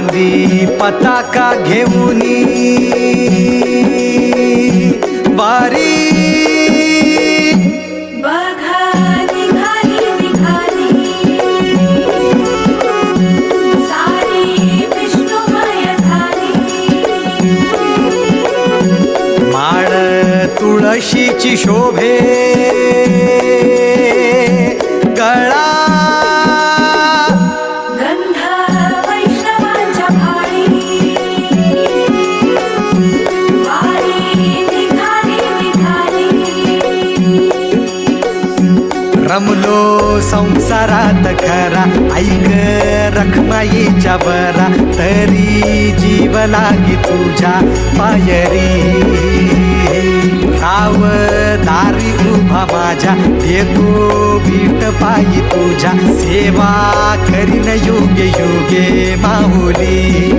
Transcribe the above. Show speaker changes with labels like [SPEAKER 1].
[SPEAKER 1] खांदी पताका घेऊनी वारी
[SPEAKER 2] बघा निघाली निघाली सारी विष्णुमय झाली
[SPEAKER 1] माळ तुळशीची शोभे गळा
[SPEAKER 2] गंध वैष्णवांच्या भाळी वारी निघाली निघाली
[SPEAKER 1] रमलो संसारात खरा ऐक रखमाईच्या बरा तरी जीव लागी तुझ्या पायरी राव दारी उभा माझ्या येतो वीट पायी तुझ्या सेवा करीन योगे योगे माहुली